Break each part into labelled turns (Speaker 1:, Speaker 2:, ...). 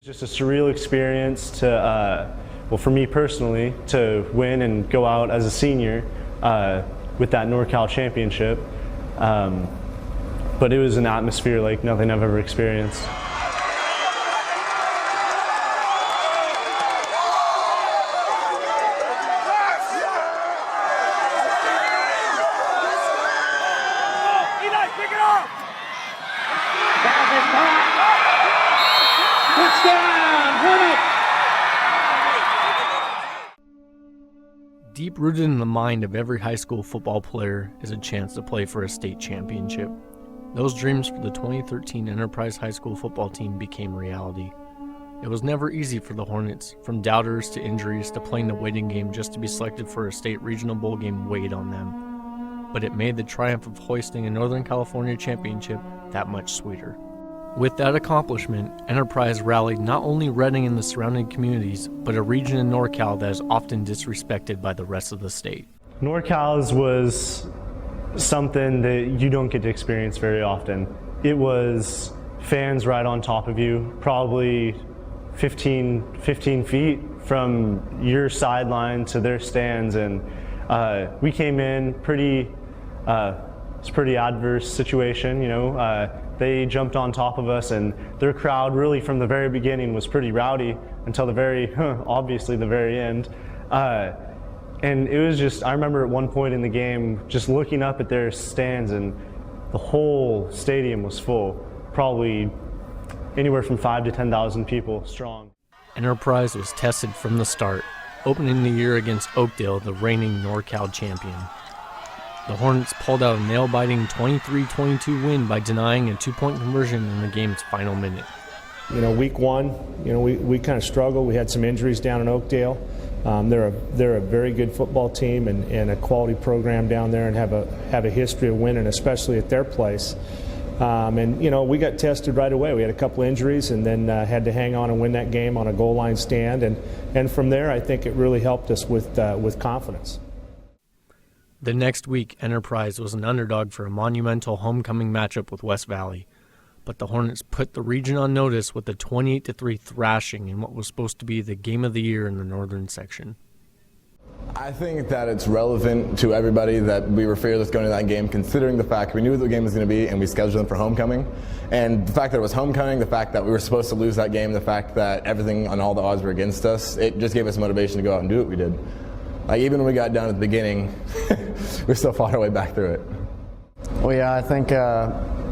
Speaker 1: Just a surreal experience to, well, for me personally, to win and go out as a senior with that NorCal championship. But it was an atmosphere like nothing I've ever experienced.
Speaker 2: Deep rooted in the mind of every high school football player is a chance to play for a state championship. Those dreams for the 2013 Enterprise High School football team became reality. It was never easy for the Hornets, from doubters to injuries to playing the waiting game just to be selected for a state regional bowl game weighed on them. But it made the triumph of hoisting a Northern California championship that much sweeter. With that accomplishment, Enterprise rallied not only Redding and the surrounding communities, but a region in NorCal that is often disrespected by the rest of the state.
Speaker 1: NorCal was something that you don't get to experience very often. It was fans right on top of you, probably 15 feet from your sideline to their stands, and we came in it's a pretty adverse situation, you know. They jumped on top of us, and their crowd really from the very beginning was pretty rowdy until the very, obviously the very end. And it was just, I remember at one point in the game just looking up at their stands and the whole stadium was full, probably anywhere from 5,000 to 10,000 people strong.
Speaker 2: Enterprise was tested from the start, opening the year against Oakdale, the reigning NorCal champion. The Hornets pulled out a nail-biting 23-22 win by denying a two-point conversion in the game's final minute.
Speaker 3: You know, week one, you know, we kind of struggled. We had some injuries down in Oakdale. They're a very good football team and a quality program down there, and have a history of winning, especially at their place. And you know, we got tested right away. We had a couple injuries, and then had to hang on and win that game on a goal line stand. And from there, I think it really helped us with confidence.
Speaker 2: The next week, Enterprise was an underdog for a monumental homecoming matchup with West Valley. But the Hornets put the region on notice with a 28-3 thrashing in what was supposed to be the game of the year in the northern section.
Speaker 4: I think that it's relevant to everybody that we were fearless going to that game, considering the fact we knew what the game was going to be and we scheduled them for homecoming. And the fact that it was homecoming, the fact that we were supposed to lose that game, the fact that everything on all the odds were against us, it just gave us motivation to go out and do what we did. Like, even when we got down at the beginning, we still fought our way back through it.
Speaker 5: Well, yeah, I think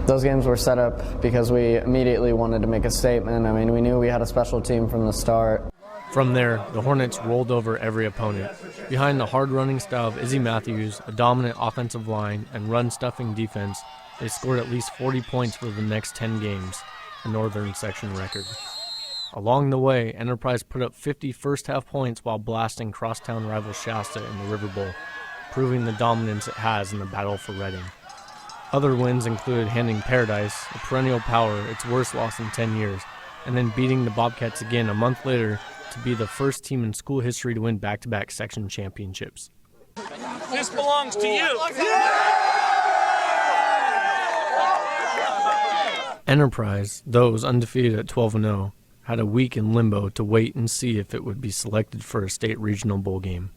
Speaker 5: those games were set up because we immediately wanted to make a statement. I mean, we knew we had a special team from the start.
Speaker 2: From there, the Hornets rolled over every opponent. Behind the hard-running style of Izzy Matthews, a dominant offensive line, and run-stuffing defense, they scored at least 40 points for the next 10 games, a northern section record. Along the way, Enterprise put up 50 first-half points while blasting crosstown rival Shasta in the River Bowl, proving the dominance it has in the battle for Redding. Other wins included handing Paradise, a perennial power, its worst loss in 10 years, and then beating the Bobcats again a month later to be the first team in school history to win back-to-back section championships.
Speaker 6: This belongs to you.
Speaker 2: Enterprise, those undefeated at 12-0, had a week in limbo to wait and see if it would be selected for a state regional bowl game.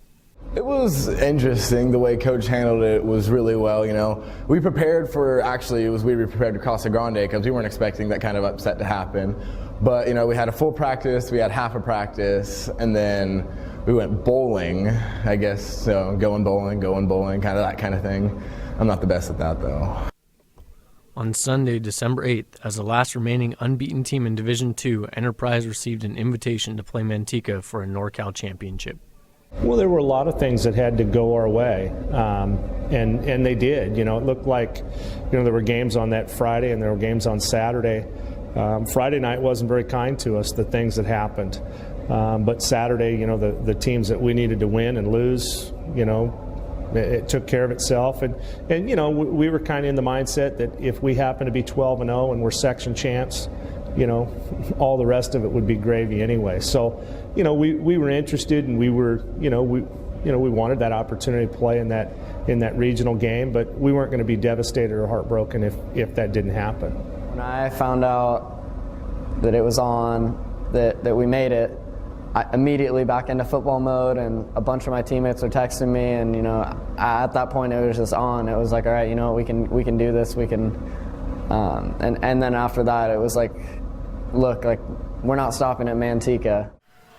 Speaker 4: It was interesting. The way Coach handled it was really well, you know. We prepared for, actually, it was we prepared to Casa Grande because we weren't expecting that kind of upset to happen. But, you know, we had a full practice, we had half a practice, and then we went bowling, I guess. So going bowling, kind of that kind of thing. I'm not the best at that, though.
Speaker 2: On Sunday, December 8th, as the last remaining unbeaten team in Division II, Enterprise received an invitation to play Manteca for a NorCal championship.
Speaker 3: Well, there were a lot of things that had to go our way, and they did. You know, it looked like, you know, there were games on that Friday and there were games on Saturday. Friday night wasn't very kind to us, the things that happened. But Saturday, you know, the teams that we needed to win and lose, you know, it took care of itself. And you know, we were kind of in the mindset that if we happen to be 12-0 and we're section champs, you know, all the rest of it would be gravy anyway. So, you know, we were interested, and we were, we wanted that opportunity to play in that regional game, but we weren't going to be devastated or heartbroken if that didn't happen.
Speaker 5: When I found out that it was on, that we made it, I immediately back into football mode, and a bunch of my teammates are texting me, and at that point it was just on. It was like, all right, we can do this. We can, and then after that it was like, look, like we're not stopping at Manteca.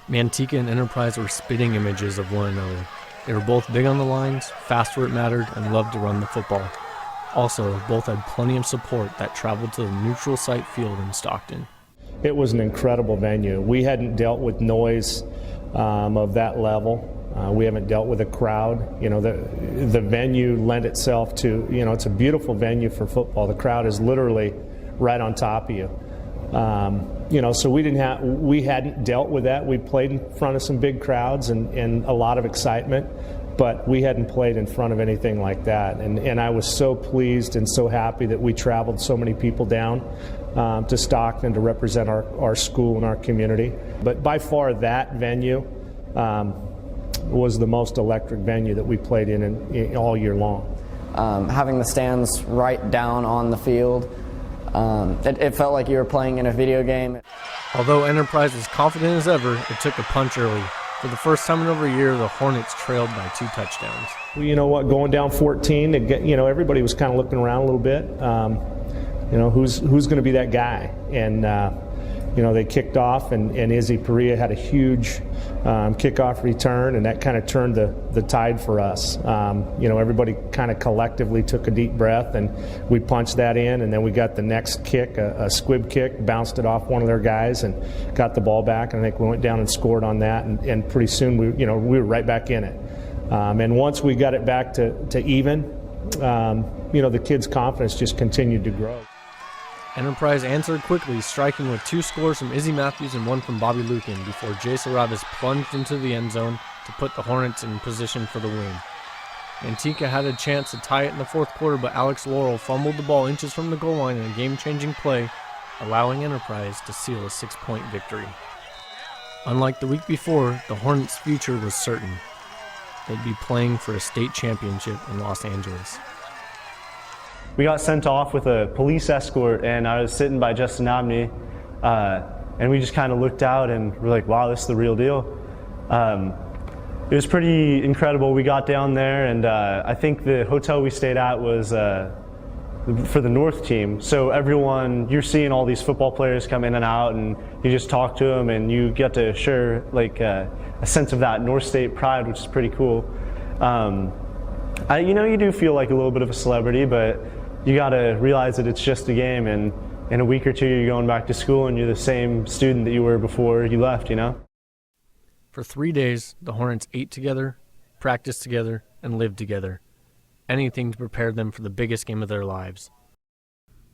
Speaker 2: Manteca and Enterprise were spitting images of one another. They were both big on the lines, fast where it mattered, and loved to run the football. Also, both had plenty of support that traveled to the neutral site field in Stockton.
Speaker 3: It was an incredible venue. We hadn't dealt with noise of that level. We haven't dealt with a crowd. The venue lent itself to, it's a beautiful venue for football. The crowd is literally right on top of you. So we hadn't dealt with that. We played in front of some big crowds and a lot of excitement, but we hadn't played in front of anything like that. And I was so pleased and so happy that we traveled so many people down to Stockton to represent our school and our community. But by far that venue was the most electric venue that we played in all year long.
Speaker 5: Having the stands right down on the field, it felt like you were playing in a video game.
Speaker 2: Although Enterprise was confident as ever, it took a punch early. For the first time in over a year, the Hornets trailed by 2 touchdowns.
Speaker 3: Well, you know what, going down 14, everybody was kind of looking around a little bit. Who's going to be that guy? And they kicked off, and Izzy Perea had a huge kickoff return, and that kind of turned the tide for us. Everybody kind of collectively took a deep breath, and we punched that in, and then we got the next kick, a squib kick, bounced it off one of their guys, and got the ball back. And I think we went down and scored on that, and pretty soon we were right back in it. And once we got it back to even, the kids' confidence just continued to grow.
Speaker 2: Enterprise answered quickly, striking with 2 scores from Izzy Matthews and 1 from Bobby Lukin before Jay Saravis plunged into the end zone to put the Hornets in position for the win. Manteca had a chance to tie it in the 4th quarter, but Alex Laurel fumbled the ball inches from the goal line in a game-changing play, allowing Enterprise to seal a 6-point victory. Unlike the week before, the Hornets' future was certain. They'd be playing for a state championship in Los Angeles.
Speaker 1: We got sent off with a police escort, and I was sitting by Justin Abney, and we just kind of looked out and we're like, wow, this is the real deal. It was pretty incredible. We got down there, and I think the hotel we stayed at was for the North team. So everyone, you're seeing all these football players come in and out, and you just talk to them, and you get to share like a sense of that North State pride, which is pretty cool. You do feel like a little bit of a celebrity, but you got to realize that it's just a game, and in a week or two you're going back to school and you're the same student that you were before you left,
Speaker 2: For 3 days, the Hornets ate together, practiced together, and lived together. Anything to prepare them for the biggest game of their lives.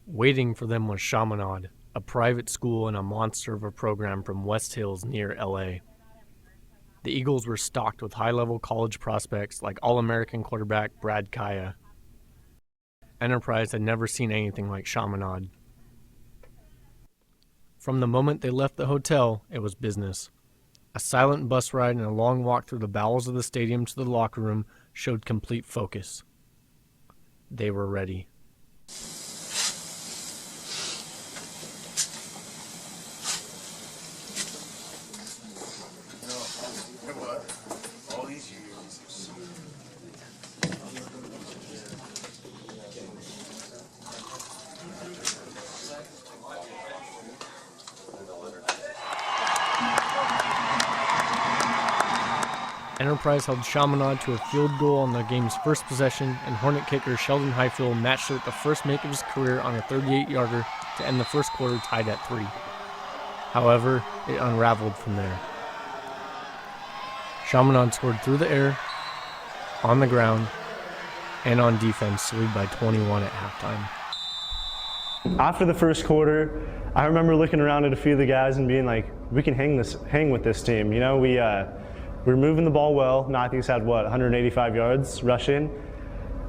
Speaker 2: Waiting for them was Chaminade, a private school and a monster of a program from West Hills near LA. The Eagles were stocked with high-level college prospects like All-American quarterback Brad Kaya. Enterprise had never seen anything like Chaminade. From the moment they left the hotel, it was business. A silent bus ride and a long walk through the bowels of the stadium to the locker room showed complete focus. They were ready. Enterprise held Chaminade to a field goal on the game's first possession, and Hornet kicker Sheldon Highfield matched it with the first make of his career on a 38-yarder to end the first quarter tied at 3. However, it unraveled from there. Chaminade scored through the air, on the ground, and on defense to lead by 21 at halftime.
Speaker 1: After the first quarter, I remember looking around at a few of the guys and being like, we can hang with this team. We were moving the ball well. Matthews had 185 yards rushing.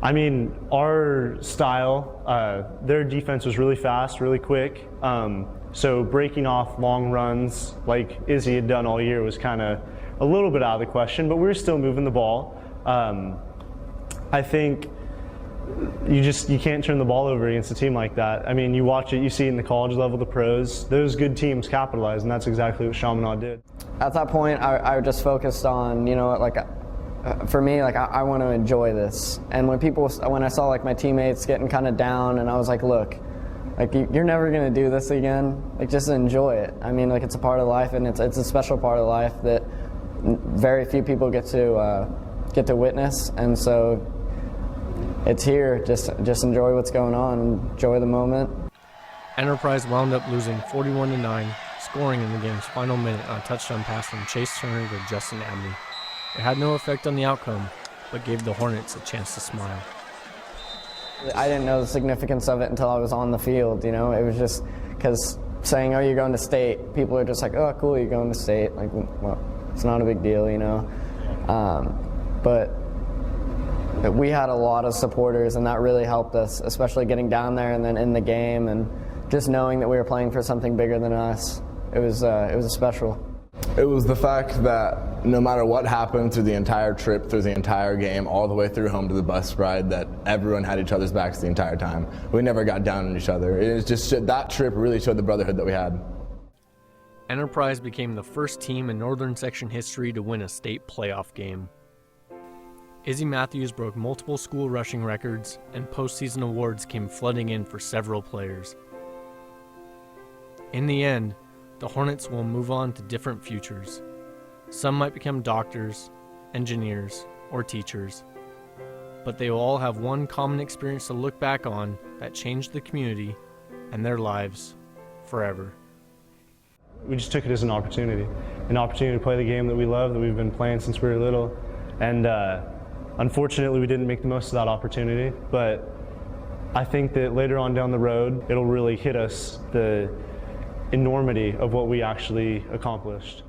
Speaker 1: I mean, our style, their defense was really fast, really quick. So breaking off long runs like Izzy had done all year was kind of a little bit out of the question, but we were still moving the ball. I think you can't turn the ball over against a team like that. I mean, you watch it, you see it in the college level, the pros. Those good teams capitalize, and that's exactly what Chaminade did.
Speaker 5: At that point, I just focused on, for me, I want to enjoy this. And when I saw my teammates getting kind of down, and I was like, look, you're never gonna do this again. Just enjoy it. I mean, it's a part of life, and it's a special part of life that very few people get to witness. And so it's here. Just enjoy what's going on. Enjoy the moment.
Speaker 2: Enterprise wound up losing 41-9, scoring in the game's final minute on a touchdown pass from Chase Turner to Justin Abney. It had no effect on the outcome, but gave the Hornets a chance to smile.
Speaker 5: I didn't know the significance of it until I was on the field. It was just because saying, "Oh, you're going to state," people are just like, "Oh, cool, you're going to state." Well, it's not a big deal, But we had a lot of supporters, and that really helped us, especially getting down there and then in the game, and just knowing that we were playing for something bigger than us. It was a special.
Speaker 4: It was the fact that no matter what happened through the entire trip, through the entire game, all the way through home to the bus ride, that everyone had each other's backs the entire time. We never got down on each other. It was just that trip really showed the brotherhood that we had.
Speaker 2: Enterprise became the first team in Northern Section history to win a state playoff game. Izzy Matthews broke multiple school rushing records, and postseason awards came flooding in for several players. In the end, the Hornets will move on to different futures. Some might become doctors, engineers, or teachers, but they will all have one common experience to look back on that changed the community and their lives forever.
Speaker 1: We just took it as an opportunity to play the game that we love, that we've been playing since we were little. And unfortunately, we didn't make the most of that opportunity, but I think that later on down the road, it'll really hit us the enormity of what we actually accomplished.